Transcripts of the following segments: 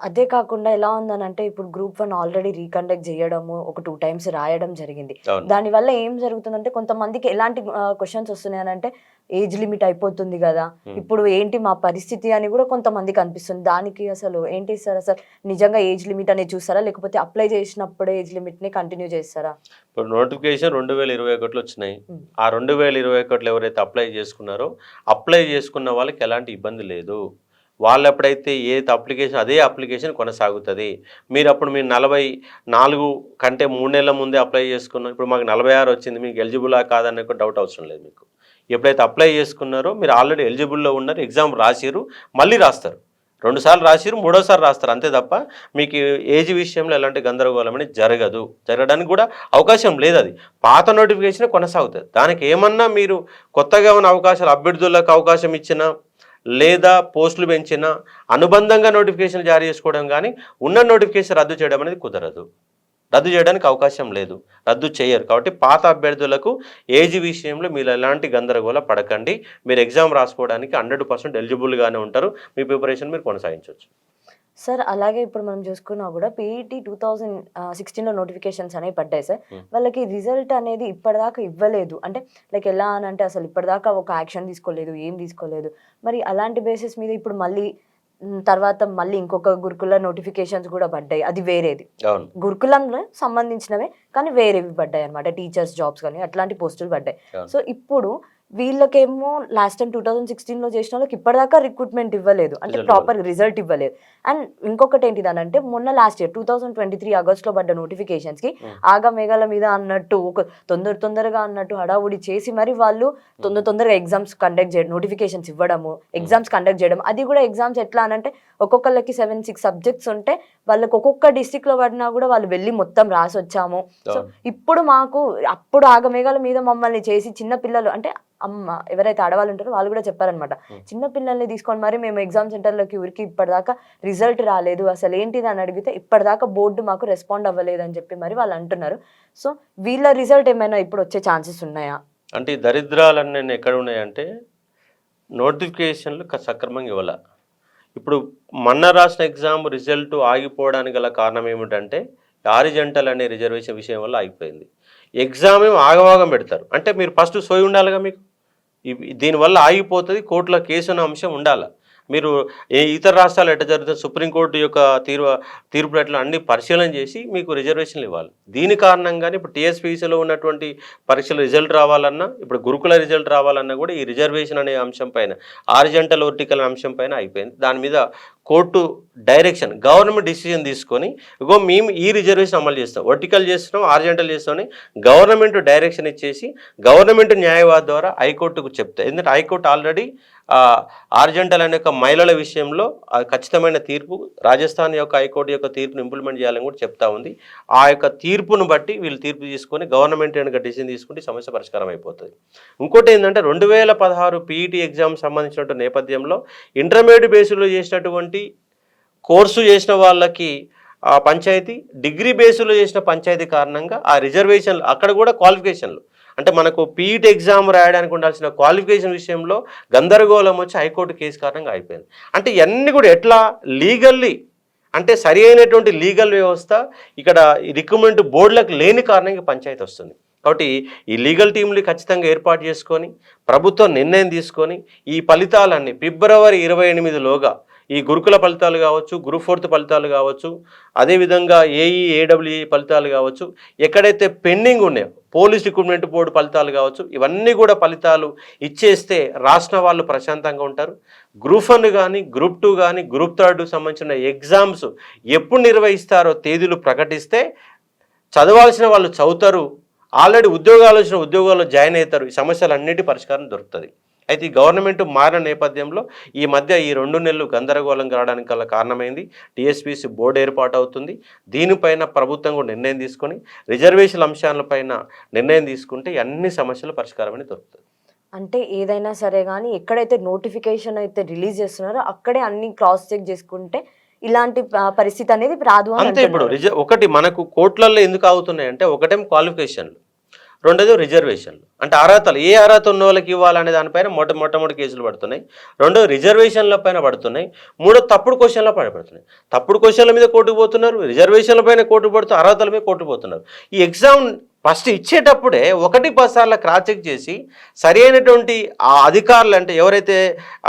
అదే కాకుండా ఎలా ఉందనంటే ఇప్పుడు గ్రూప్ 1 ఆల్రెడీ రీకండక్ట్ జేయడము, ఒక 2 టైమ్స్ రాయడం జరిగింది. అవును. దానివల్ల ఏం జరుగుతుందంటే కొంతమందికి ఎలాంటి క్వెషన్స్ వస్తున్నాయనంటే ఏజ్ లిమిట్ అయిపోతుంది గదా! హ్మ్. ఇప్పుడు ఏంటి మా పరిస్థితి అని గూడా కొంతమందికి అనిపిస్తుంది. దానికి అసలు ఏంటి సార్ అసలు నిజంగా ఏజ్ లిమిట్ అనేది చూస్తారా? లేకపోతే అప్లై చేసినప్పుడే ఏజ్ లిమిట్‌ని కంటిన్యూ చేస్తారా? ఇప్పుడు నోటిఫికేషన్ 2021లో వచ్చినాయి. హ్మ్. ఆ 2021లో ఎవరైతే అప్లై చేసుకున్నారో, అప్లై చేసుకున్న వాళ్ళకి ఎలాంటి ఇబ్బంది లేదు. వాళ్ళెప్పుడైతే అదే అప్లికేషన్ కొనసాగుతది. మీరు 44 కంటే 3 నెలల ముందే అప్లై చేసుకున్నారు. ఇప్పుడు మాకు 46 వచ్చింది. మీకు ఎలిజిబులా కాదనే డౌట్ అవసరం లేదు మీకు. ఎప్పుడైతే అప్లై చేసుకున్నారో మీరు ఆల్రెడీ ఎలిజిబుల్‌లో ఉన్నారు. ఎగ్జామ్ రాసిర్రు. మళ్ళీ రాస్తారు. 2 సార్లు రాసిర్రు. మూడోసారి రాస్తారు. అంతే తప్ప మీకు ఏజ్ విషయంలో ఎలాంటి గందరగోళం అనేది జరగదు. జరగడానికి కూడా అవకాశం లేదది. పాత నోటిఫికేషనే కొనసాగుతది. దానికి ఏమన్నా మీరు కొత్తగా ఉన్న అవకాశాలు అభ్యర్థులకు అవకాశం ఇచ్చినా, లేదా పోస్టులు పెంచినా, అనుబంధంగా నోటిఫికేషన్లు జారీ చేసుకోవడం కానీ, ఉన్న నోటిఫికేషన్ రద్దు చేయడం అనేది కుదరదు. రద్దు చేయడానికి అవకాశం లేదు. రద్దు చేయరు. కాబట్టి పాత అభ్యర్థులకు ఏజ్ విషయంలో మీరు ఎలాంటి గందరగోళ పడకండి. మీరు ఎగ్జామ్ రాసుకోవడానికి 100% ఎలిజిబుల్‌గానే ఉంటారు. మీ ప్రిపరేషన్ మీరు కొనసాగించొచ్చు. సార్ అలాగే ఇప్పుడు మనం చూసుకున్నా గూడా పీఈటీ 2016లో నోటిఫికేషన్స్ అనేవి పడ్డాయి సార్. హ్మ్. వాళ్ళకి రిజల్ట్ అనేది ఇప్పటిదాకా ఇవ్వలేదు. అంటే లైక్ ఎలా అనంటే అసలు ఇప్పటిదాకా ఒక యాక్షన్ తీసుకోలేదు. ఏం తీసుకోలేదు. మరి అలాంటి బేసిస్ మీద ఇప్పుడు మళ్ళీ తర్వాత మళ్ళీ ఇంకొక గురుకుల నోటిఫికేషన్స్ గూడా పడ్డాయి. అది వేరేది. అవును. గురుకులంలో సంబంధించినవే కానీ వేరేవి పడ్డాయన్నమాట. టీచర్స్ జాబ్స్ గాని అట్లాంటి పోస్టులు పడ్డాయి. అవును. సో, ఇప్పుడు వీళ్ళకేమో లాస్ట్ టైమ్ 2016లో చేసినోళ్ళకి ఇప్పటిదాకా రిక్రూట్‌మెంట్ ఇవ్వలేదు. అంటే రిజల్ట్ ఇవ్వలేదు. ప్రాపర్ రిజల్ట్ ఇవ్వలేదు. అండ్ ఇంకొకటేంటిదనంటే మొన్న లాస్ట్ ఇయర్ 2023 ఆగస్ట్‌లో పడ్డ నోటిఫికేషన్స్‌కి హ్మ్. ఆగమేఘాల మీద అన్నట్టు ఒక తొందరగా అన్నట్టు హడావుడి చేసి మరి వాళ్ళు తొందరగా ఎగ్జామ్స్ కండక్ట్ చేయడం, నోటిఫికేషన్స్ ఇవ్వడము, ఎగ్జామ్స్ కండక్ట్ చేయడం. అది కూడా ఎగ్జామ్స్ ఎట్లా అనంటే ఒక్కొక్కళ్ళకి 7, 6 సబ్జెక్ట్స్ ఉంటే వాళ్ళకి ఒక్కొక్క డిస్ట్రిక్ట్‌లో పడినా కూడా వాళ్ళు వెళ్లి మొత్తం రాసొచ్చాము. సో, అవును. ఇప్పుడు మాకు అప్పుడు ఆగమేఘాల మీద మమ్మల్ని చేసి చిన్న పిల్లలు అంటే ఎవరైతే ఆడవాళ్ళు ఉంటారో వాళ్ళు కూడా చెప్పారనమాట. హ్మ్. చిన్న పిల్లల్ని తీసుకొని మరి మేము ఎగ్జామ్ సెంటర్‌లోకి ఉరికి ఇప్పటిదాకా రిజల్ట్ రాలేదు. అసలేంటిది అని అడిగితే ఇప్పటిదాకా బోర్డ్ మాకు రెస్పాండ్ అవ్వలేదని చెప్పి మరి వాళ్ళు అంటున్నారు. సో, వీళ్ళ రిజల్ట్ ఏమైనా ఇప్పుడు వచ్చే ఛాన్సెస్ ఉన్నాయా? అంటే ఈ దరిద్రాలన్నీ ఎక్కడున్నాయంటే, నోటిఫికేషన్లు సక్రమంగా ఇవ్వల. ఇప్పుడు మొన్న రాసిన ఎగ్జామ్ రిజల్ట్ ఆగిపోవడానికి గల కారణం ఏమిటంటే, హారిజంటల్ అనే రిజర్వేషన్ విషయం వల్ల ఆగిపోయింది. ఎగ్జామ్ ఏమో ఆగమాగం పెడతారు. అంటే మీరు ఫస్ట్ సోయి ఉండాలిగా మీకు. దీనివల్ల ఆగిపోతుంది. కోర్టులో కేసు అనే అంశం ఉండాలి. మీరు ఇతర రాష్ట్రాలు ఎట్లా జరుగుతుంది, సుప్రీంకోర్టు యొక్క తీర్పులు ఎట్లా అన్ని పరిశీలన చేసి మీకు రిజర్వేషన్లు ఇవ్వాలి. దీని కారణంగానే ఇప్పుడు టీఎస్పీసీలో ఉన్నటువంటి పరీక్షల రిజల్ట్ రావాలన్నా, ఇప్పుడు గురుకుల రిజల్ట్ రావాలన్నా కూడా ఈ రిజర్వేషన్ అనే అంశం పైన, హారిజంటల్ వర్టికల్ అంశం పైన అయిపోయింది. దాని మీద కోర్టు డైరెక్షన్, గవర్నమెంట్ డిసిజన్ తీసుకొని ఇగో మేము ఈ రిజర్వేషన్ అమలు చేస్తాం, వర్టికల్ చేస్తున్నాం, హారిజంటల్ చేస్తామని గవర్నమెంట్ డైరెక్షన్ ఇచ్చేసి గవర్నమెంట్ న్యాయవాది ద్వారా హైకోర్టుకు చెప్తాయి. ఎందుకంటే హైకోర్టు ఆల్రెడీ హారిజంటల్ అనే యొక్క మహిళల విషయంలో ఖచ్చితమైన తీర్పు, రాజస్థాన్ యొక్క హైకోర్టు యొక్క తీర్పును ఇంప్లిమెంట్ చేయాలని కూడా చెప్తా ఉంది. ఆ యొక్క తీర్పును బట్టి వీళ్ళు తీర్పు తీసుకొని గవర్నమెంట్ కనుక డిసిజన్ తీసుకుంటే సమస్య పరిష్కారం అయిపోతుంది. ఇంకోటి ఏంటంటే 2016 పీఈటీ ఎగ్జామ్ సంబంధించినటువంటి నేపథ్యంలో ఇంటర్మీడియట్ బేస్లో చేసినటువంటి కోర్సు చేసిన వాళ్ళకి పంచాయతీ, డిగ్రీ బేస్లో చేసిన పంచాయతీ కారణంగా ఆ రిజర్వేషన్లు అక్కడ కూడా క్వాలిఫికేషన్లు అంటే మనకు పీఈటీ ఎగ్జామ్ రాయడానికి ఉండాల్సిన క్వాలిఫికేషన్ విషయంలో గందరగోళం వచ్చి హైకోర్టు కేసు కారణంగా అయిపోయింది. అంటే ఇవన్నీ కూడా ఎట్లా లీగల్లీ అంటే సరి అయినటువంటి లీగల్ వ్యవస్థ ఇక్కడ రిక్రూట్మెంట్ బోర్డులకు లేని కారణంగా పంచాయతీ వస్తుంది. కాబట్టి ఈ లీగల్ టీంలు ఖచ్చితంగా ఏర్పాటు చేసుకొని ప్రభుత్వం నిర్ణయం తీసుకొని ఈ ఫలితాలన్నీ ఫిబ్రవరి 28లోగా ఈ గురుకుల ఫలితాలు కావచ్చు, గ్రూప్ 4 ఫలితాలు కావచ్చు, అదేవిధంగా ఏఈఏడబ్ల్యూఈ ఫలితాలు కావచ్చు, ఎక్కడైతే పెండింగ్ ఉన్నాయో పోలీస్ రిక్రూట్మెంట్ బోర్డు ఫలితాలు కావచ్చు, ఇవన్నీ కూడా ఫలితాలు ఇచ్చేస్తే రాష్ట్ర వాళ్ళు ప్రశాంతంగా ఉంటారు. గ్రూప్ 1 కానీ, గ్రూప్ 2 కానీ, గ్రూప్ 3 సంబంధించిన ఎగ్జామ్స్ ఎప్పుడు నిర్వహిస్తారో తేదీలు ప్రకటిస్తే చదవాల్సిన వాళ్ళు చదువుతారు. ఆల్రెడీ ఉద్యోగాలు వచ్చిన ఉద్యోగాల్లో జాయిన్ అవుతారు. ఈ సమస్యలన్నిటి పరిష్కారం దొరుకుతుంది. అయితే ఈ గవర్నమెంట్ మారిన నేపథ్యంలో ఈ మధ్య ఈ 2 నెలలు గందరగోళం కావడానికి గల కారణమైంది టీఎస్పీసీ బోర్డు ఏర్పాటు అవుతుంది. దీనిపైన ప్రభుత్వం కూడా నిర్ణయం తీసుకొని రిజర్వేషన్ అంశాలపైన నిర్ణయం తీసుకుంటే అన్ని సమస్యలు పరిష్కారమని దొరుకుతుంది. అంటే ఏదైనా సరే గానీ ఎక్కడైతే నోటిఫికేషన్ అయితే రిలీజ్ చేస్తున్నారో అక్కడే అన్ని క్రాస్ చెక్ చేసుకుంటే ఇలాంటి పరిస్థితి అనేది రాదు అని అంతే. ఇప్పుడు అంటున్నారు. ఒకటి మనకు కోర్టులలో ఎందుకు ఆగుతున్నాయంటే ఒకటేం క్వాలిఫికేషన్లు, రెండోది రిజర్వేషన్లు. అంటే అర్హతలు ఏ అర్హత ఉన్న వాళ్ళకి ఇవ్వాలనే దానిపైన మొట్టమొదటి కేసులు పడుతున్నాయి. రెండో రిజర్వేషన్ల పైన పడుతున్నాయి. మూడో తప్పుడు క్వశ్చన్ల పైన పడుతున్నాయి. తప్పుడు క్వశ్చన్ల మీద కోర్టుకు పోతున్నారు, రిజర్వేషన్ల పైన కోర్టుకు పడుతూ అర్హతల మీద కోర్టుకు పోతున్నారు. ఈ ఎగ్జామ్ ఫస్ట్ ఇచ్చేటప్పుడే 1-10 సార్లు క్రాస్ చెక్ చేసి సరి అయినటువంటి ఆ అధికారులు అంటే ఎవరైతే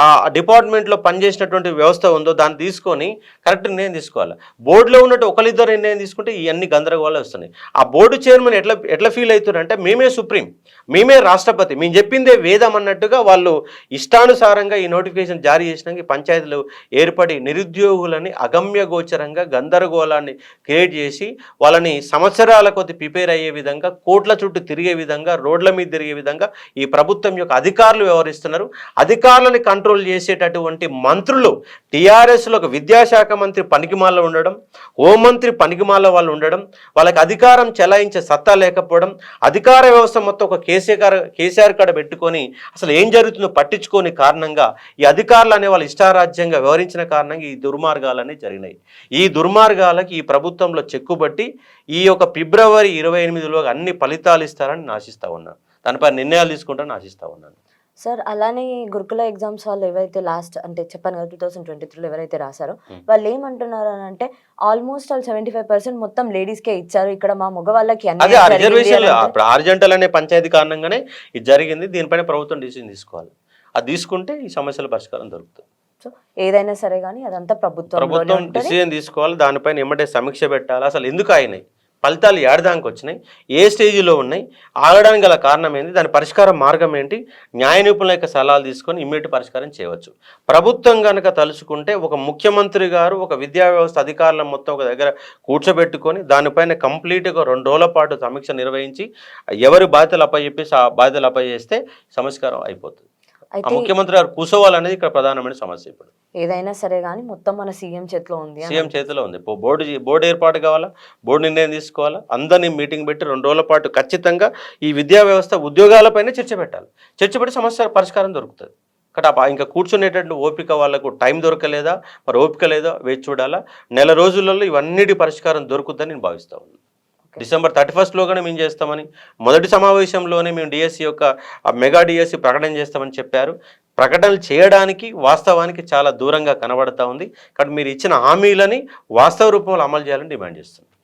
ఆ డిపార్ట్మెంట్లో పనిచేసినటువంటి వ్యవస్థ ఉందో దాన్ని తీసుకొని కరెక్ట్ నిర్ణయం తీసుకోవాలి. బోర్డులో ఉన్నట్టు ఒకరిద్దరు నిర్ణయం తీసుకుంటే ఇవన్నీ గందరగోళాలు వస్తున్నాయి. ఆ బోర్డు చైర్మన్ ఎట్లా ఫీల్ అవుతున్నారంటే మేమే సుప్రీం, మేమే రాష్ట్రపతి, మేము చెప్పిందే వేదం అన్నట్టుగా వాళ్ళు ఇష్టానుసారంగా ఈ నోటిఫికేషన్ జారీ చేసినాక పంచాయతీలు ఏర్పడి నిరుద్యోగులని అగమ్య గోచరంగా గందరగోళాన్ని క్రియేట్ చేసి వాళ్ళని సంవత్సరాల కొద్ది ప్రిపేర్ అయ్యే విధంగా కోట్ల చుట్టూ తిరిగే విధంగా రోడ్ల మీద తిరిగే విధంగా ఈ ప్రభుత్వం యొక్క అధికారులు వ్యవహరిస్తున్నారు. అధికారులను కంట్రోల్ చేసేటటువంటి మంత్రులు టీఆర్ఎస్లో ఒక విద్యాశాఖ మంత్రి పనికిమాల ఉండడం, హోంమంత్రి పనికిమాల వాళ్ళు ఉండడం, వాళ్ళకి అధికారం చెలాయించే సత్తా లేకపోవడం, అధికార వ్యవస్థ మొత్తం ఒక కేసీఆర్ కాడ పెట్టుకొని అసలు ఏం జరుగుతుందో పట్టించుకోని కారణంగా ఈ అధికారులు అనే వాళ్ళు ఇష్టారాజ్యంగా వ్యవహరించిన కారణంగా ఈ దుర్మార్గాలన్నీ జరిగినాయి. ఈ దుర్మార్గాలకి ఈ ప్రభుత్వంలో చెక్కుబట్టి ఈ యొక్క ఫిబ్రవరి 28లోగా అన్ని ఫలితాలు ఇస్తారని ఆశిస్తూ ఉన్నాను. దానిపై నిర్ణయాలు తీసుకుంటారని ఆశిస్తూ ఉన్నాను. సార్ అలానే గురుకుల ఎగ్జామ్స్ వాళ్ళు ఏవైతే లాస్ట్ అంటే చెప్పాను కదా 2023లో ఎవరైతే రాశారో వాళ్ళు ఏమంటున్నారు అని అంటే ఆల్మోస్ట్ ఆల్ 75% మొత్తం లేడీస్కే ఇచ్చారు, ఇక్కడ మా మగవాళ్ళకి అదే రిజర్వేషన్ ఇప్పుడు ఆర్జెంటల్ అనే పంచాయతీ కారణంగానే ఇది జరిగింది. దీనిపైన ప్రభుత్వం డిసిజన్ తీసుకోవాలి. అది తీసుకుంటే ఈ సమస్యల పరిష్కారం దొరుకుతుంది. సో ఏదైనా సరే కానీ అదంతా ప్రభుత్వం డిసిజన్ తీసుకోవాలి. దానిపైన ఎమ్మటే సమీక్ష పెట్టాలి. అసలు ఎందుకు అయినాయి, ఫలితాలు ఏడాదానికి వచ్చినాయి, ఏ స్టేజ్లో ఉన్నాయి, ఆగడానికి గల కారణం ఏంటి, దాని పరిష్కార మార్గం ఏంటి, న్యాయ నిపుణుల యొక్క సలహాలు తీసుకొని ఇమ్మీడియట్ పరిష్కారం చేయవచ్చు. ప్రభుత్వం కనుక తలుచుకుంటే ఒక ముఖ్యమంత్రి గారు ఒక విద్యా వ్యవస్థ అధికారులను మొత్తం ఒక దగ్గర కూర్చోబెట్టుకొని దానిపైన కంప్లీట్గా 2 రోజుల పాటు సమీక్ష నిర్వహించి ఎవరి బాధ్యతలు అప్పచెప్పేసి ఆ బాధ్యతలు అప్పచేస్తే సమస్కారం అయిపోతుంది. ఆ ముఖ్యమంత్రి గారు కూర్చోవాలనేది ఇక్కడ ప్రధానమైన సమస్య. ఇప్పుడు ఏదైనా సరే కానీ మొత్తం మన సీఎం చేతిలో ఉంది, సీఎం చేతిలో ఉంది. బోర్డు ఏర్పాటు కావాలా, బోర్డు నిర్ణయం తీసుకోవాలా, అందరినీ మీటింగ్ పెట్టి 2 రోజుల పాటు ఖచ్చితంగా ఈ విద్యా వ్యవస్థ ఉద్యోగాలపైన చర్చ పెట్టాలి. చర్చ పెట్టి సమస్య పరిష్కారం దొరుకుతుంది. ఇక్కడ ఇంకా కూర్చునేటటువంటి ఓపిక వాళ్ళకు టైం దొరకలేదా, మరి ఓపిక లేదా వేచి చూడాలా. నెల రోజులలో ఇవన్నిటి పరిష్కారం దొరుకుతుందని నేను భావిస్తా ఉన్నాను. డిసెంబర్ 31లోగానే మేము చేస్తామని, మొదటి సమావేశంలోనే మేము డిఎస్సి యొక్క మెగా డిఎస్సి ప్రకటన చేస్తామని చెప్పారు. ప్రకటనలు చేయడానికి వాస్తవానికి చాలా దూరంగా కనబడతా ఉంది. కాబట్టి మీరు ఇచ్చిన హామీలని వాస్తవ రూపంలో అమలు చేయాలని డిమాండ్ చేస్తున్నాం.